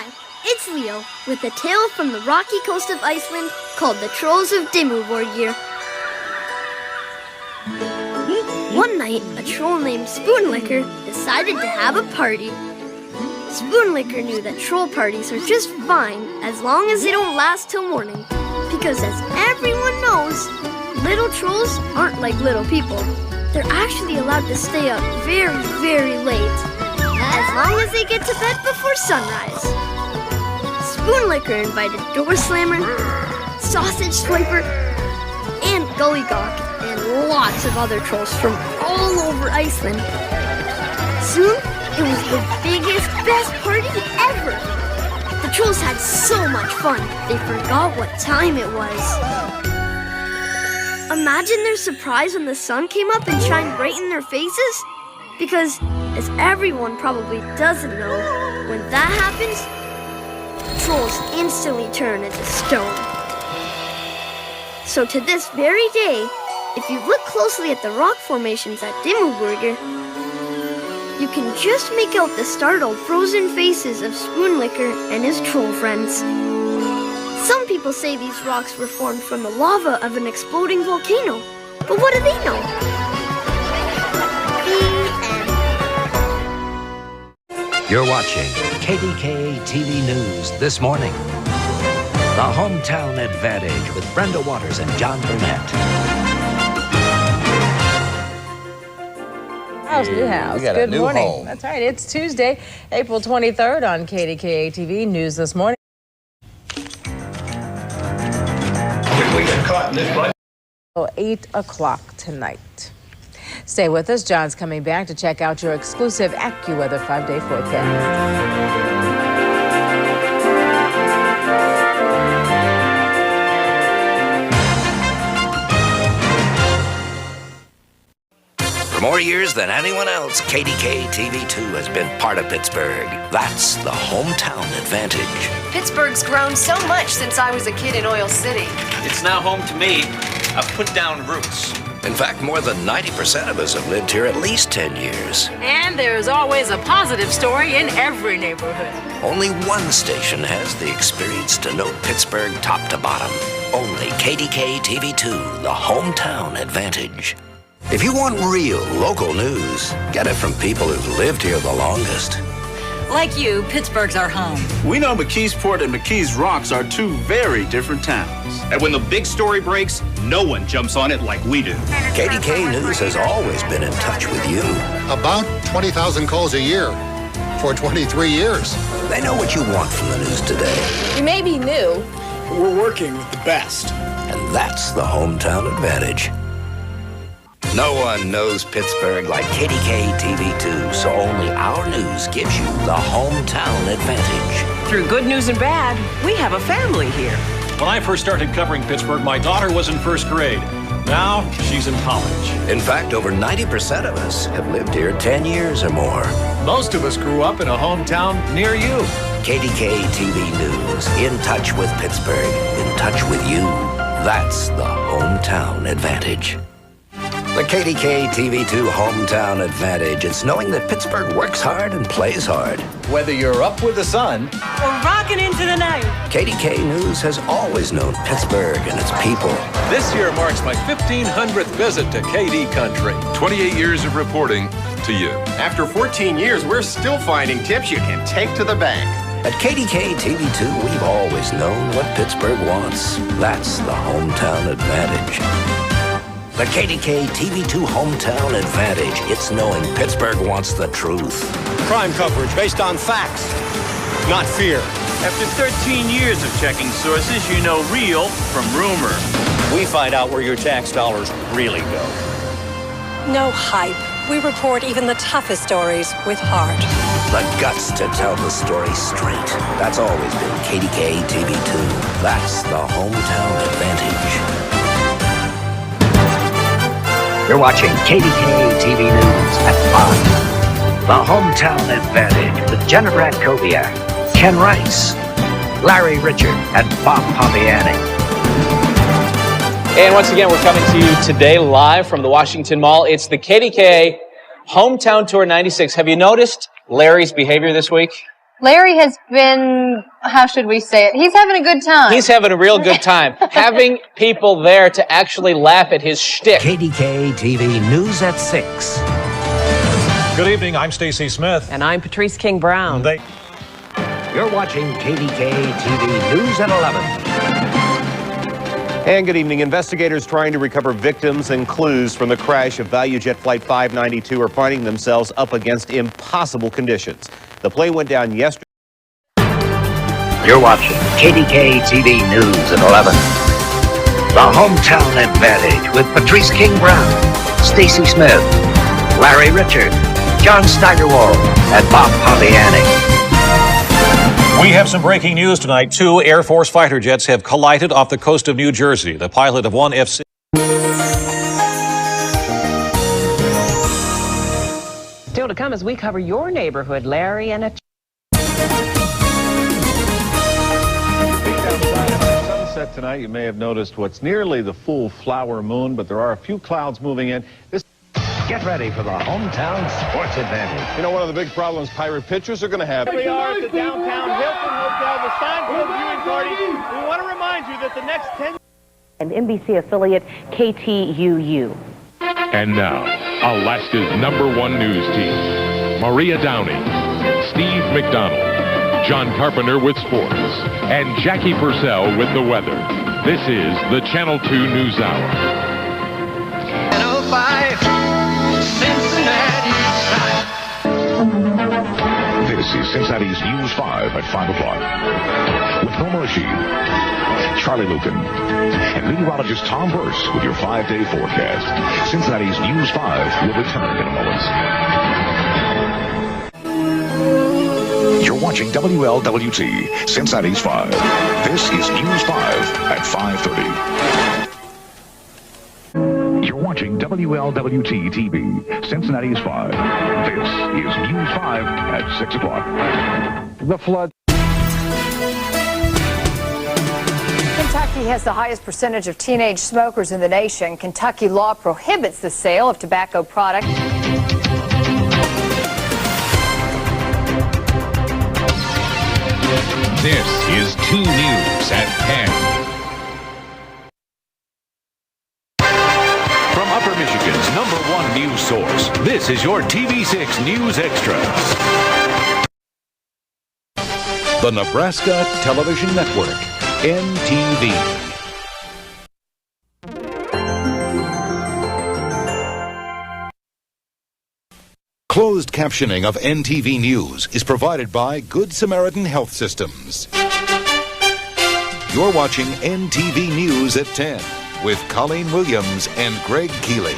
Hi, it's Leo with a tale from the rocky coast of Iceland called The Trolls of Dimmuborgir. One night, a troll named Spoonlicker decided to have a party. Spoonlicker knew that troll parties are just fine as long as they don't last till morning, because as everyone knows, little trolls aren't like little people. They're actually allowed to stay up very, very late, as long as they get to bed before sunrise. Spoonlicker invited Door Slammer, Sausage Swiper, and Gullygawk, and lots of other trolls from all over Iceland. Soon, it was the biggest, best party ever. The trolls had so much fun, they forgot what time it was. Imagine their surprise when the sun came up and shined bright in their faces. Because, as everyone probably doesn't know, when that happens, trolls instantly turn into stone. So to this very day, if you look closely at the rock formations at Dimmuborgir, you can just make out the startled, frozen faces of Spoonlicker and his troll friends. Some people say these rocks were formed from the lava of an exploding volcano, but what do they know? You're watching KDKA TV News this morning. The Hometown Advantage with Brenda Waters and John Burnett. Newhouse. Good morning. Home. That's right. It's Tuesday, April 23rd on KDKA TV News this morning. We got caught in this place. 8 o'clock tonight. Stay with us. John's coming back to check out your exclusive AccuWeather 5-day forecast. For more years than anyone else, KDKA TV2 has been part of Pittsburgh. That's the Hometown Advantage. Pittsburgh's grown so much since I was a kid in Oil City. It's now home to me. I've put down roots. In fact, more than 90% of us have lived here at least 10 years. And there's always a positive story in every neighborhood. Only one station has the experience to know Pittsburgh top to bottom. Only KDKA TV2, the Hometown Advantage. If you want real local news, get it from people who've lived here the longest. Like you, Pittsburgh's our home. We know McKeesport and McKees Rocks are two very different towns. And when the big story breaks, no one jumps on it like we do. KDKA News has always been in touch with you. About 20,000 calls a year for 23 years. They know what you want from the news today. You may be new. We're working with the best. And that's the Hometown Advantage. No one knows Pittsburgh like KDKA TV2, so only our news gives you the Hometown Advantage. Through good news and bad, we have a family here. When I first started covering Pittsburgh, my daughter was in first grade. Now, she's in college. In fact, over 90% of us have lived here 10 years or more. Most of us grew up in a hometown near you. KDKA TV News, in touch with Pittsburgh, in touch with you. That's the Hometown Advantage. The KDKA TV2 Hometown Advantage. It's knowing that Pittsburgh works hard and plays hard. Whether you're up with the sun Or rocking into the night. KDKA News has always known Pittsburgh and its people. This year marks my 1,500th visit to KD Country. 28 years of reporting to you. After 14 years, we're still finding tips you can take to the bank. At KDKA TV2, we've always known what Pittsburgh wants. That's the Hometown Advantage. The KDKA TV2 Hometown Advantage. It's knowing Pittsburgh wants the truth. Crime coverage based on facts, not fear. After 13 years of checking sources, you know real from rumor. we find out where your tax dollars really go. No hype. We report even the toughest stories with heart. The guts to tell the story straight. That's always been KDKA TV2. That's the Hometown Advantage. You're watching KDKA TV News at 5. The Hometown Advantage with Jennifer Atkoviak, Ken Rice, Larry Richard, and Bob Pompiani. And once again, we're coming to you today live from the Washington Mall. It's the KDKA Hometown Tour 96. Have you noticed Larry's behavior this week? Larry has been, how should we say it? He's having a good time. He's having a real good time. Having people there to actually laugh at his shtick. KDK TV News at 6. Good evening, I'm Stacey Smith. And I'm Patrice King Brown. You're watching KDK TV News at 11. And good evening. Investigators trying to recover victims and clues from the crash of ValueJet Flight 592 are finding themselves up against impossible conditions. The plane went down yesterday. You're watching KDK TV News at 11. The Hometown Advantage with Patrice King Brown, Stacey Smith, Larry Richard, John Steigerwald, and Bob Pontiani. We have some breaking news tonight. 2 Air Force fighter jets have collided off the coast of New Jersey. The pilot of one F-16. Still to come as we cover your neighborhood, Larry, and a... Sunset tonight, you may have noticed what's nearly the full flower moon, but there are a few clouds moving in. Get ready for the Hometown Sports Advantage. You know, one of the big problems pirate pitchers are going to have. Here we are at the downtown Hilton Hotel, the Seinfeld viewing party. We want to remind you that the next 10... And NBC affiliate KTUU. And now, Alaska's #1 news team. Maria Downey, Steve McDonald, John Carpenter with sports, and Jackie Purcell with the weather. This is the Channel 2 News Hour. 105, Cincinnati. This is Cincinnati's News 5 at 5 o'clock. With Norma Rashid, Charlie Lucan, and meteorologist Tom Burse with your 5-day forecast. Cincinnati's News 5 will return in a moment. You're watching WLWT, Cincinnati's 5. This is News 5 at 5:30. You're watching WLWT TV, Cincinnati's 5. This is News 5 at 6 o'clock. The flood. Kentucky has the highest percentage of teenage smokers in the nation. Kentucky law prohibits the sale of tobacco products. This is 2 News at 10. From Upper Michigan's #1 news source, this is your TV6 News Extra. The Nebraska Television Network, NTV. Closed captioning of NTV News is provided by Good Samaritan Health Systems. You're watching NTV News at 10 with Colleen Williams and Greg Keeley.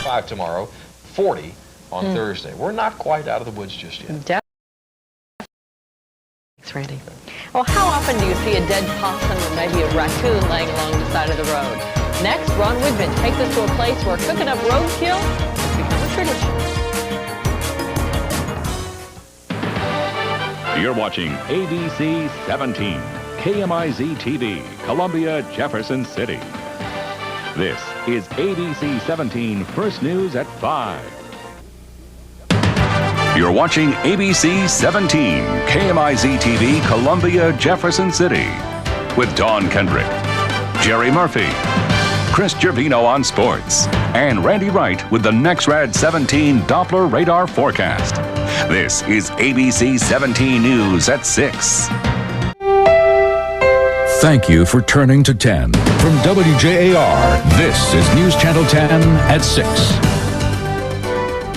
5 tomorrow, 40 on Thursday. We're not quite out of the woods just yet. Thanks, Randy. Well, how often do you see a dead possum or maybe a raccoon laying along the side of the road? Next, Ron Woodman takes us to a place where cooking up roadkill has become a tradition. You're watching ABC 17, KMIZ TV, Columbia, Jefferson City. This is ABC 17 First News at 5. You're watching ABC 17, KMIZ TV, Columbia, Jefferson City. With Dawn Kendrick, Jerry Murphy, Chris Gervino on sports, and Randy Wright with the NexRad 17 Doppler radar forecast. This is ABC 17 News at 6. Thank you for turning to 10. From WJAR, this is News Channel 10 at 6.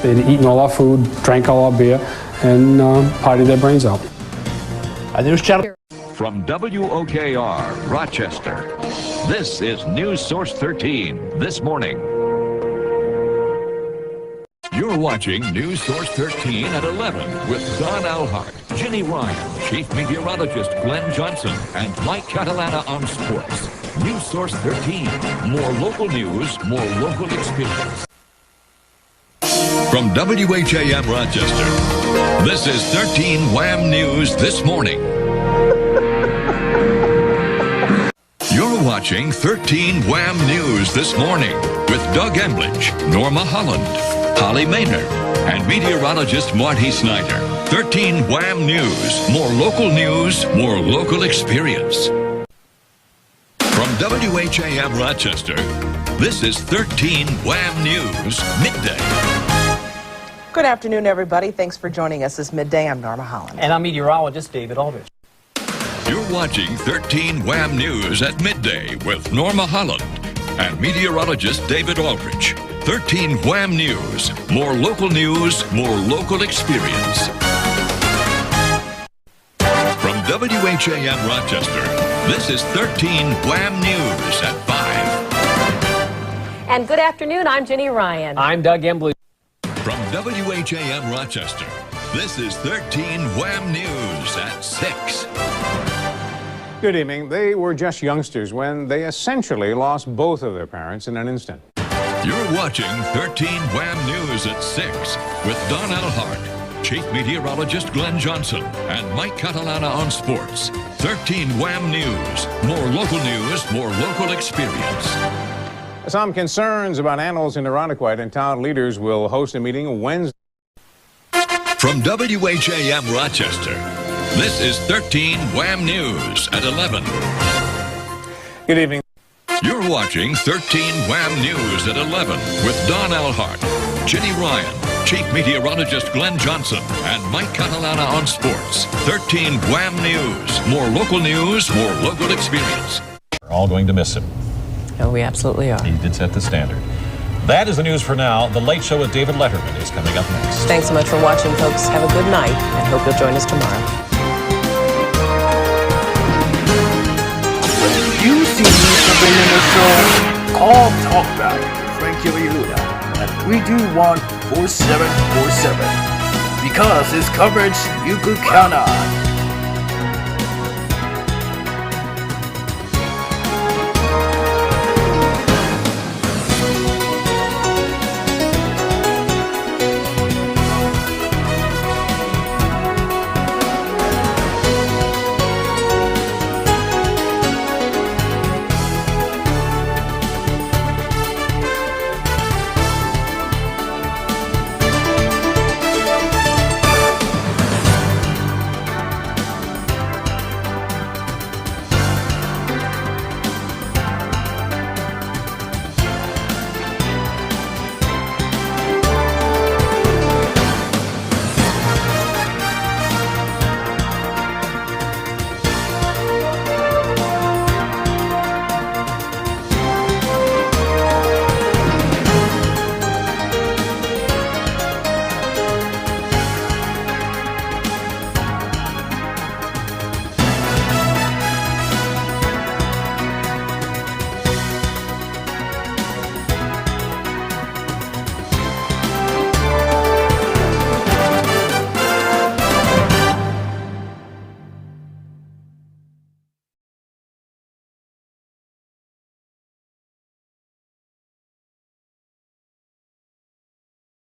They'd eaten all our food, drank all our beer, and partied their brains out. News Channel. From WOKR, Rochester, this is News Source 13, This Morning. You're watching News Source 13 at 11 with Don Alhart, Ginny Ryan, Chief Meteorologist Glenn Johnson, and Mike Catalana on sports. News Source 13, more local news, more local experience. From WHAM Rochester, this is 13 Wham News This Morning. You're watching 13 Wham News This Morning with Doug Embledge, Norma Holland, Holly Maynard, and meteorologist Marty Snyder. 13 Wham News. More local news, more local experience. From WHAM Rochester, this is 13 Wham News Midday. Good afternoon, everybody. Thanks for joining us this midday. I'm Norma Holland. And I'm meteorologist David Aldrich. You're watching 13 Wham News at midday with Norma Holland and meteorologist David Aldrich. 13 Wham News. More local news, more local experience. From WHAM Rochester, this is 13 Wham News at 5. And good afternoon, I'm Jenny Ryan. I'm Doug Embley. From WHAM Rochester, this is 13 Wham News at 6. Good evening. They were just youngsters when they essentially lost both of their parents in an instant. You're watching 13 Wham News at 6 with Don Alhart, Chief Meteorologist Glenn Johnson, and Mike Catalana on sports. 13 Wham News. More local news, more local experience. Some concerns about animals in Irondequoit, and town leaders will host a meeting Wednesday. From WHAM Rochester, this is 13 Wham News at 11. Good evening. You're watching 13 Wham News at 11 with Don Alhart, Jenny Ryan, Chief Meteorologist Glenn Johnson, and Mike Catalana on sports. 13 Wham News. More local news, more local experience. We're all going to miss him. Oh, we absolutely are. He did set the standard. That is the news for now. The Late Show with David Letterman is coming up next. Thanks so much for watching, folks. Have a good night, and hope you'll join us tomorrow. You see me something in the show? Call Talkback, Frankie Luna, at 321-4747. Because his coverage you could count on.